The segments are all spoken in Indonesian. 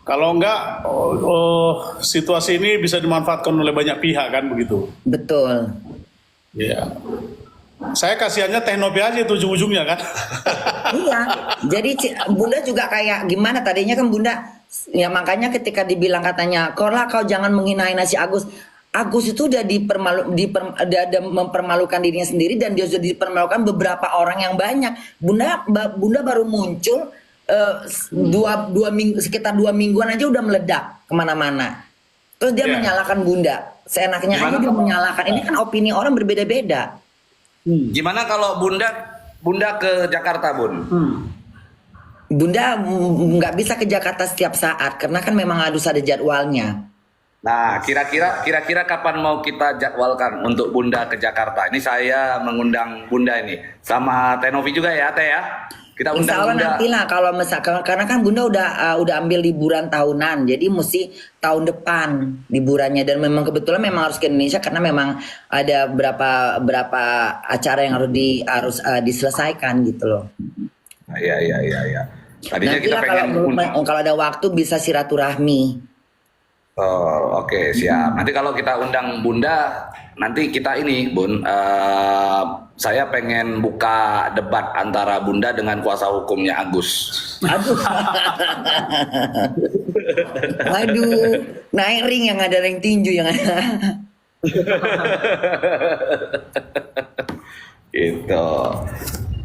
Kalau enggak, situasi ini bisa dimanfaatkan oleh banyak pihak kan begitu. Betul. Iya. Saya kasihannya Teknopi aja itu ujung-ujungnya kan. Iya. Jadi Bunda juga kayak gimana tadinya kan Bunda ya makanya ketika dibilang katanya, "Korla kau jangan menghina-hina si Agus." Agus itu udah udah ada mempermalukan dirinya sendiri dan dia sudah dipermalukan beberapa orang yang banyak. Bunda baru muncul dua minggu sekitar 2 mingguan aja udah meledak kemana-mana. Terus dia Iya. menyalahkan Bunda. Seenaknya aja Gimana dia kalau menyalahkan. Ini kan opini orang berbeda-beda. gimana kalau Bunda ke Jakarta, Bun? Bunda nggak bisa ke Jakarta setiap saat karena kan memang harus ada jadwalnya. Nah, kira-kira kapan mau kita jadwalkan untuk Bunda ke Jakarta? Ini saya mengundang Bunda ini sama Tenovi juga ya, Teh ya. Kita Insya undang Allah Bunda. nantilah kalau misalkan karena kan Bunda udah ambil liburan tahunan, jadi mesti tahun depan liburannya dan memang kebetulan memang harus ke Indonesia karena memang ada berapa acara yang diselesaikan gitu loh. Iya. Tadinya kita Nantilah pengen kalau ada waktu bisa silaturahmi. Oh, oke, siap. Nanti kalau kita undang Bunda, nanti kita ini, Bun, saya pengen buka debat antara Bunda dengan kuasa hukumnya Agus. Aduh, aduh, naik ring yang ada ring tinju yang ada. Gitu.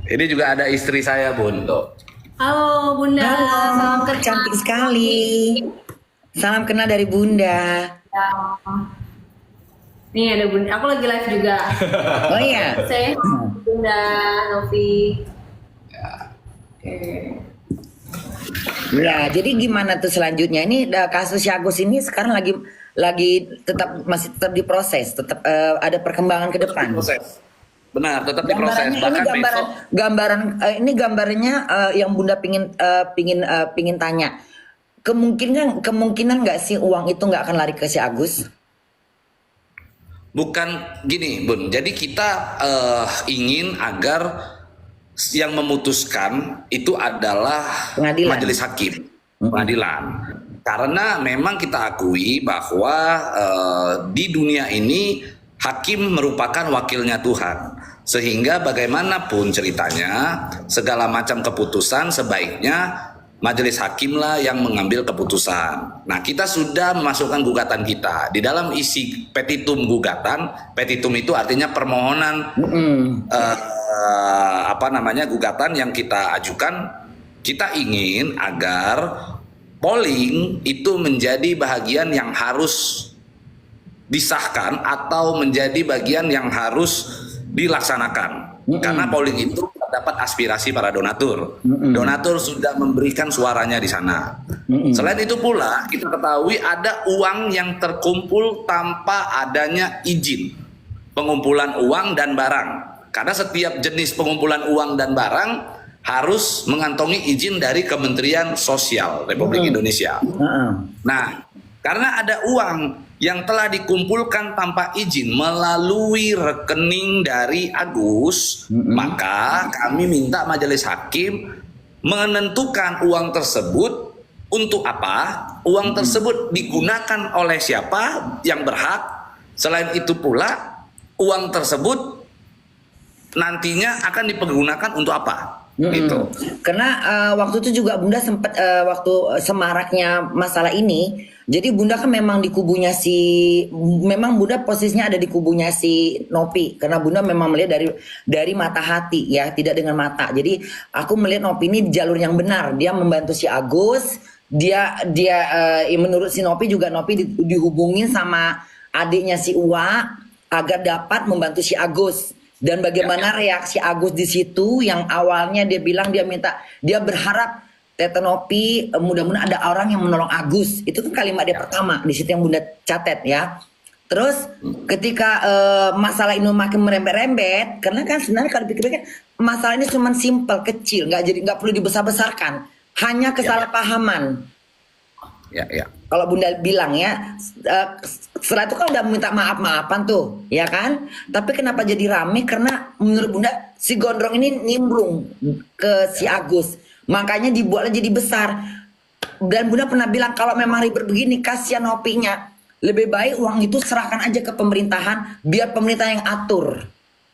Ini juga ada istri saya, Bun. Tuh. Halo Bunda, salam Halo, kenal. cantik sekali. Salam kenal dari Bunda. Nih ada Bunda, aku lagi live juga. Oh iya. Saya Bunda Novi. Oke. Ya, jadi gimana tuh selanjutnya? Ini kasus Agus ini sekarang lagi masih tetap diproses, tetap ada perkembangan ke depan. Proses. Benar, tetap diproses. Gambarannya ini Bahkan besok. ini gambarnya yang Bunda pingin tanya. Kemungkinan nggak sih uang itu nggak akan lari ke si Agus? Bukan gini, Bun. Jadi kita ingin agar yang memutuskan itu adalah Pengadilan. majelis hakim, pengadilan. Karena memang kita akui bahwa di dunia ini hakim merupakan wakilnya Tuhan. Sehingga bagaimanapun ceritanya, segala macam keputusan sebaiknya majelis hakimlah yang mengambil keputusan. Nah, kita sudah memasukkan gugatan kita. Di dalam isi petitum gugatan, petitum itu artinya permohonan gugatan yang kita ajukan. Kita ingin agar polling itu menjadi bagian yang harus disahkan atau menjadi bagian yang harus dilaksanakan. Karena polling itu dapat aspirasi para donatur. Donatur sudah memberikan suaranya di sana. Selain itu pula kita ketahui ada uang yang terkumpul tanpa adanya izin pengumpulan uang dan barang. Karena setiap jenis pengumpulan uang dan barang harus mengantongi izin dari Kementerian Sosial Republik Indonesia. Nah, karena ada uang yang telah dikumpulkan tanpa izin melalui rekening dari Agus, maka kami minta majelis hakim menentukan uang tersebut untuk apa, uang tersebut digunakan oleh siapa yang berhak. Selain itu pula, uang tersebut nantinya akan dipergunakan untuk apa. Gitu. Karena waktu itu juga Bunda sempat waktu semaraknya masalah ini, jadi Bunda kan memang di kubunya memang Bunda posisinya ada di kubunya si Nopi, karena Bunda memang melihat dari mata hati ya, tidak dengan mata. Jadi aku melihat Nopi ini di jalur yang benar, dia membantu si Agus, menurut si Nopi juga Nopi dihubungin sama adiknya si Uwa agar dapat membantu si Agus. Dan bagaimana reaksi Agus di situ yang awalnya dia bilang dia berharap Tete Nopi mudah-mudahan ada orang yang menolong Agus. Itu kan kalimat dia pertama di situ yang Bunda catat ya. Terus ketika masalah ini makin merembet-rembet, karena kan sebenarnya kalau pikir-pikir masalah ini cuma simpel, kecil, nggak perlu dibesar-besarkan, hanya kesalahpahaman. Ya. Kalau Bunda bilang ya, setelah itu kan udah minta maaf-maafan tuh, ya kan? Tapi kenapa jadi rame? Karena menurut Bunda si Gondrong ini nimbrung ke si Agus, makanya dibuatlah jadi besar. dan Bunda pernah bilang kalau memang ribet begini kasihan Nopinya. Lebih baik uang itu serahkan aja ke pemerintahan, biar pemerintah yang atur.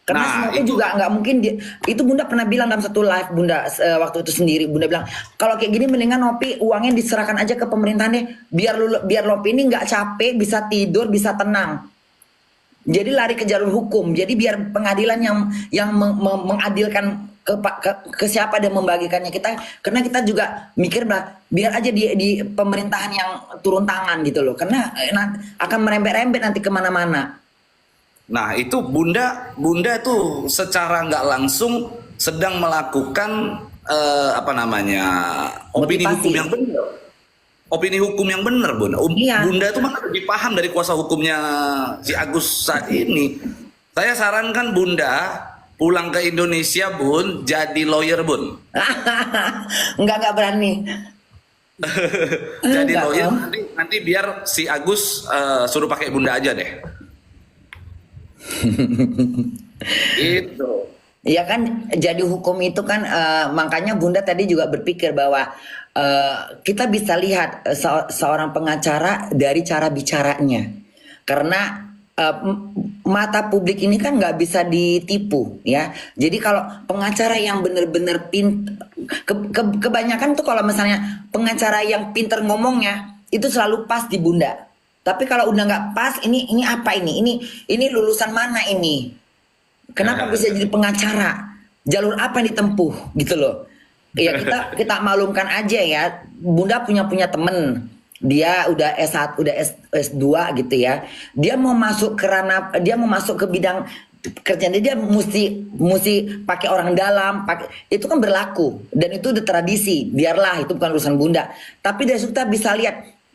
Karena Nah, semua itu itu. juga nggak mungkin. Itu Bunda pernah bilang dalam satu live Bunda waktu itu sendiri. Bunda bilang kalau kayak gini mendingan Nopi uangnya diserahkan aja ke pemerintahan deh, biar Nopi ini nggak capek, bisa tidur, bisa tenang. Jadi lari ke jalur hukum. Jadi biar pengadilan yang mengadilkan ke siapa dia membagikannya kita, karena kita juga mikir biar aja di pemerintahan yang turun tangan gitu loh, karena akan merembet-rembet nanti kemana-mana. Nah, itu Bunda tuh secara nggak langsung sedang melakukan apa namanya, opini Motivasi. hukum yang benar. Opini hukum yang benar, Bunda. Iya. Bunda tuh mana lebih paham dari kuasa hukumnya si Agus saat ini. Saya sarankan Bunda pulang ke Indonesia, Bun, jadi lawyer, Bun. Enggak berani. Jadi Enggak, lawyer Om. nanti biar si Agus suruh pakai Bunda aja deh. Itu. Ya kan, jadi hukum itu kan makanya Bunda tadi juga berpikir bahwa kita bisa lihat seorang pengacara dari cara bicaranya, karena mata publik ini kan nggak bisa ditipu ya. Jadi kalau pengacara yang benar-benar kebanyakan tuh kalau misalnya pengacara yang pinter ngomongnya itu selalu pas di Bunda. Tapi kalau udah nggak pas, ini apa ini? Ini lulusan mana ini? Kenapa bisa jadi pengacara? Jalur apa yang ditempuh gitu loh? Ya kita maklumkan aja ya. Bunda punya temen, dia udah S1, udah S2 gitu ya. Dia mau masuk ke bidang kerjaan dia mesti pakai orang dalam, itu kan berlaku dan itu udah tradisi. Biarlah, itu bukan urusan Bunda. Tapi dari situ kita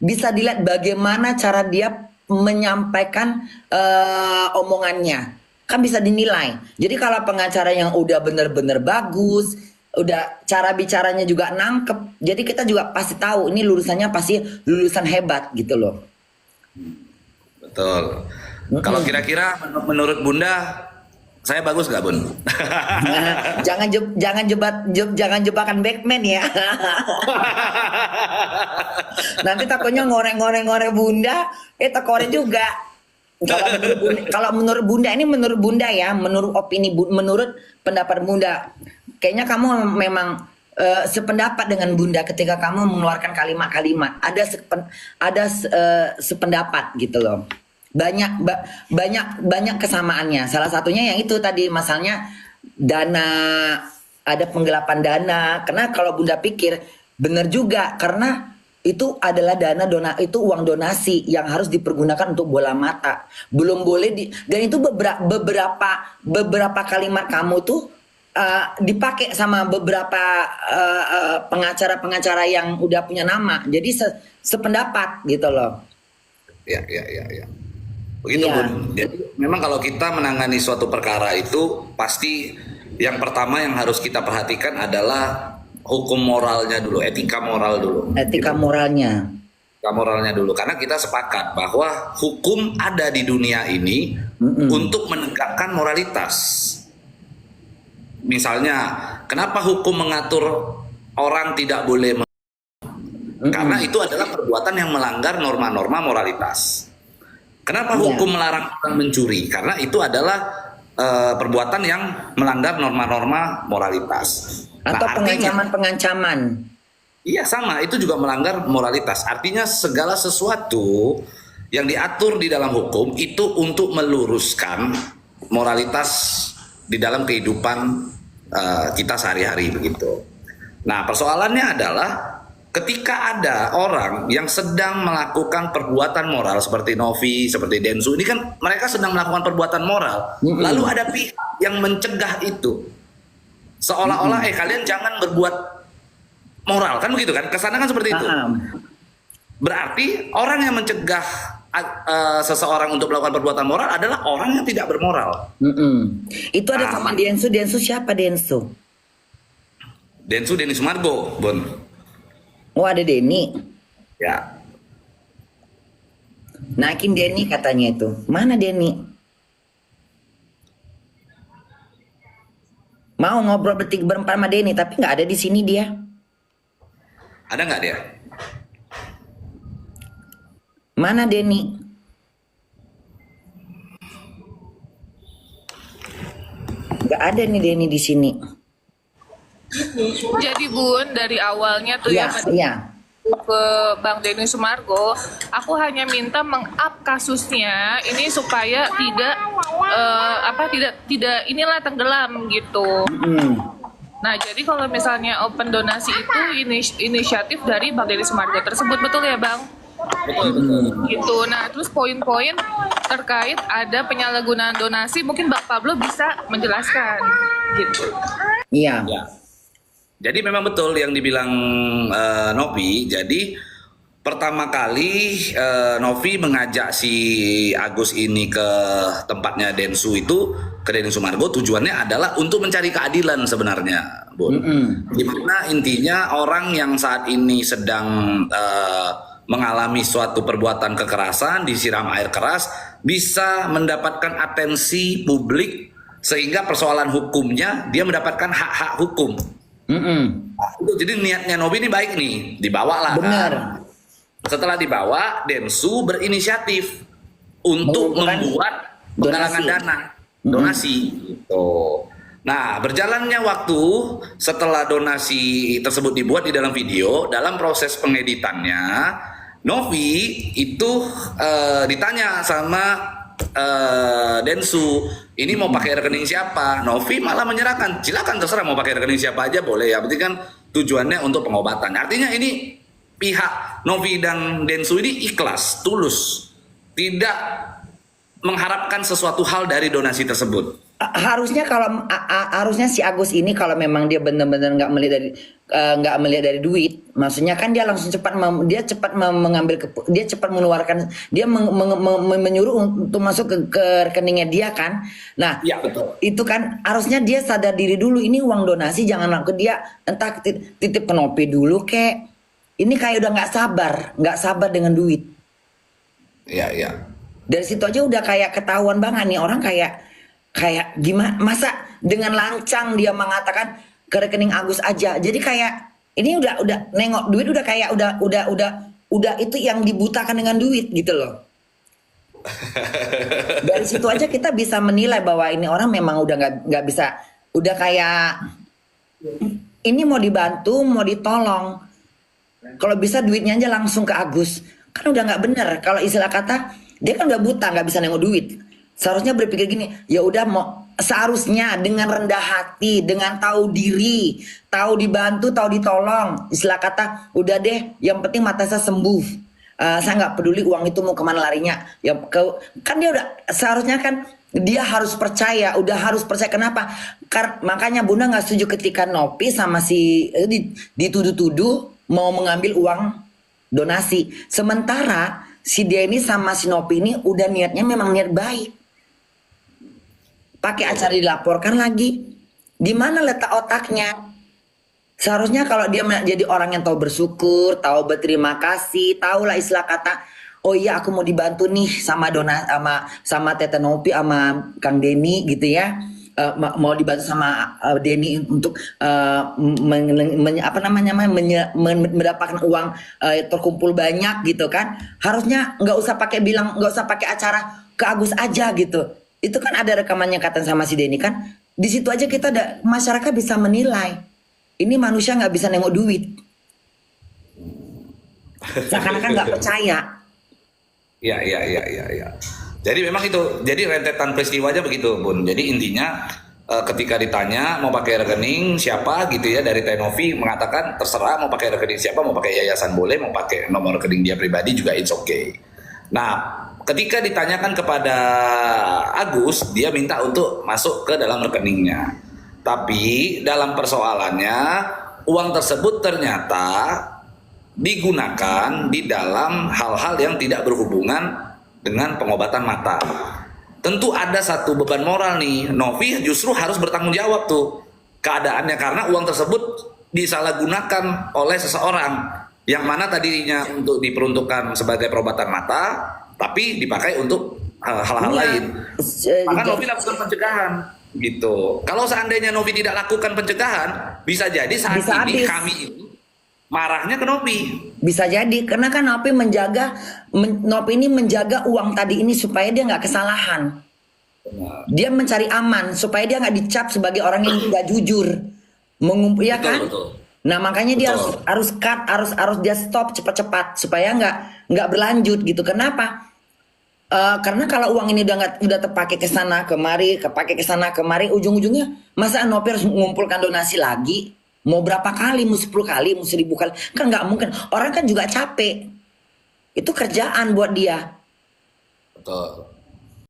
bisa dilihat bagaimana cara dia menyampaikan omongannya. Kan bisa dinilai. Jadi kalau pengacara yang udah bener-bener bagus, udah cara bicaranya juga nangkep, jadi kita juga pasti tahu ini lulusannya pasti lulusan hebat gitu loh. Betul. Kalau kira-kira menurut Bunda, saya bagus nggak, Bun? Nah, jangan jebakan Batman ya. Nanti takutnya ngoreng Bunda, tekore juga. Kalau menurut Bunda ini menurut Bunda ya, menurut opini menurut pendapat Bunda, kayaknya kamu memang sependapat dengan Bunda ketika kamu mengeluarkan kalimat-kalimat. Ada sependapat gitu loh. Banyak kesamaannya. Salah satunya yang itu tadi, masalahnya dana, ada penggelapan dana. Karena kalau Bunda pikir benar juga, karena itu adalah itu uang donasi yang harus dipergunakan untuk bola mata. Belum boleh dan itu beberapa kalimat kamu tuh dipakai sama beberapa pengacara-pengacara yang udah punya nama. Jadi sependapat gitu loh. Ya. Begitu, Iya. Bun. Jadi memang kalau kita menangani suatu perkara itu pasti yang pertama yang harus kita perhatikan adalah hukum moralnya dulu, etika moral dulu. Etika moralnya. Etika moralnya dulu, karena kita sepakat bahwa hukum ada di dunia ini untuk menegakkan moralitas. Misalnya, kenapa hukum mengatur orang tidak boleh karena itu adalah perbuatan yang melanggar norma-norma moralitas. Kenapa hukum melarang orang mencuri? Karena itu adalah perbuatan yang melanggar norma-norma moralitas. Atau pengancaman-pengancaman. Iya, sama, itu juga melanggar moralitas. Artinya segala sesuatu yang diatur di dalam hukum itu untuk meluruskan moralitas di dalam kehidupan kita sehari-hari begitu. Nah, persoalannya adalah ketika ada orang yang sedang melakukan perbuatan moral seperti Novi, seperti Densu, ini kan mereka sedang melakukan perbuatan moral. Lalu ada pihak yang mencegah itu. Seolah-olah kalian jangan berbuat moral, kan begitu kan? Kesannya kan seperti itu. Berarti orang yang mencegah seseorang untuk melakukan perbuatan moral adalah orang yang tidak bermoral. Itu ada sama Densu. Densu siapa Densu? Densu Denny Sumargo, Bon. Oh, ada Denny. Ya. Naikin Denny katanya itu. Mana Denny? Mau ngobrol berempat sama Denny, tapi nggak ada di sini dia. Ada nggak dia? Mana Denny? Gak ada nih Denny di sini. Jadi Bun, dari awalnya tuh Iya, iya. ke Bang Denny Sumargo, aku hanya minta meng-up kasusnya ini supaya tidak tidak inilah tenggelam gitu. Nah, jadi kalau misalnya open donasi itu inisiatif dari Bang Denny Sumargo tersebut, betul ya Bang? Betul. Gitu. Nah, terus poin-poin terkait ada penyalahgunaan donasi mungkin Bang Pablo bisa menjelaskan gitu. Iya. Ya. Jadi memang betul yang dibilang Novi. Jadi pertama kali Novi mengajak si Agus ini ke tempatnya Densu itu, ke Denny Sumargo, tujuannya adalah untuk mencari keadilan sebenarnya, Bun. Dimana intinya orang yang saat ini sedang mengalami suatu perbuatan kekerasan, disiram air keras, bisa mendapatkan atensi publik sehingga persoalan hukumnya dia mendapatkan hak-hak hukum. Nah, itu jadi niatnya Novi ini baik nih, dibawalah. Benar. Kan? Setelah dibawa, Densu berinisiatif untuk membuat penggalangan dana, donasi. Gitu. Nah, berjalannya waktu setelah donasi tersebut dibuat di dalam video, dalam proses pengeditannya, Novi itu ditanya sama Densu, ini mau pakai rekening siapa? Novi malah menyerahkan, silakan terserah mau pakai rekening siapa aja boleh, ya berarti kan tujuannya untuk pengobatan. Artinya ini pihak Novi dan Densu ini ikhlas, tulus, tidak mengharapkan sesuatu hal dari donasi tersebut. Harusnya kalau harusnya si Agus ini kalau memang dia benar-benar nggak melihat dari duit, maksudnya kan dia langsung cepat mengambil dia cepat mengeluarkan, dia menyuruh untuk masuk ke rekeningnya dia kan. Nah, Ya, betul. itu kan harusnya dia sadar diri dulu, ini uang donasi jangan langsung dia entah titip ke Nopi dulu kek. Ini kayak udah nggak sabar dengan duit. Ya. Dari situ aja udah kayak ketahuan banget nih orang kayak gimana, masa dengan lancang dia mengatakan ke rekening Agus aja. Jadi kayak ini udah nengok duit udah kayak udah itu yang dibutakan dengan duit gitu loh. Dari situ aja kita bisa menilai bahwa ini orang memang udah nggak bisa, udah kayak ini mau dibantu mau ditolong. Kalau bisa duitnya aja langsung ke Agus, kan udah nggak bener. Kalau istilah kata dia kan udah buta, nggak bisa nengok duit. Seharusnya berpikir gini, ya udah mau seharusnya dengan rendah hati, dengan tahu diri, tahu dibantu, tahu ditolong. Istilah kata, udah deh, yang penting mata saya sembuh. Saya nggak peduli uang itu mau kemana larinya. Ya kan dia udah seharusnya kan dia harus percaya, udah harus percaya. Kenapa? Makanya Bunda nggak setuju ketika Nopi sama si dituduh-tuduh mau mengambil uang donasi. Sementara si Denny sama si Nopi ini udah niatnya memang niat baik. Pakai acara dilaporkan lagi. Di mana letak otaknya? Seharusnya kalau dia jadi orang yang tahu bersyukur, tahu berterima kasih, tahulah istilah kata, oh iya aku mau dibantu nih sama sama Tete Nopi sama Kang Denny gitu ya. Mau dibantu sama Denny untuk mendapatkan uang terkumpul banyak gitu kan. Harusnya nggak usah pakai acara ke Agus aja gitu. Itu kan ada rekamannya kata sama si Denny kan. Di situ aja masyarakat bisa menilai. Ini manusia nggak bisa nengok duit. Seakan-akan nggak percaya. Ya. Jadi memang itu, jadi rentetan peristiwanya begitu, Bun. Jadi intinya ketika ditanya mau pakai rekening siapa gitu ya, dari Tenovi mengatakan terserah mau pakai rekening siapa, mau pakai yayasan boleh, mau pakai nomor rekening dia pribadi juga it's okay. Nah, ketika ditanyakan kepada Agus, dia minta untuk masuk ke dalam rekeningnya. Tapi dalam persoalannya uang tersebut ternyata digunakan di dalam hal-hal yang tidak berhubungan dengan pengobatan mata. Tentu ada satu beban moral nih. Novi justru harus bertanggung jawab tuh keadaannya karena uang tersebut disalahgunakan oleh seseorang yang mana tadinya untuk diperuntukkan sebagai pengobatan mata tapi dipakai untuk hal-hal lain. Maka Novi lakukan pencegahan gitu. Kalau seandainya Novi tidak lakukan pencegahan, bisa jadi saat ini kami ini marahnya ke Nopi. Bisa jadi karena kan Nopi Nopi ini menjaga uang tadi ini supaya dia nggak kesalahan. Dia mencari aman supaya dia nggak dicap sebagai orang yang tidak jujur, ya Betul, kan? betul. Nah makanya dia Betul. harus cut, harus dia stop cepat-cepat supaya nggak berlanjut gitu. Kenapa? Karena kalau uang ini udah terpakai ke sana kemari, kepake ke sana kemari, ujung-ujungnya masa Nopi harus mengumpulkan donasi lagi? Mau berapa kali? Mau 10 kali? Mau 1000 kali? Kan nggak mungkin. Orang kan juga capek. Itu kerjaan buat dia. Betul.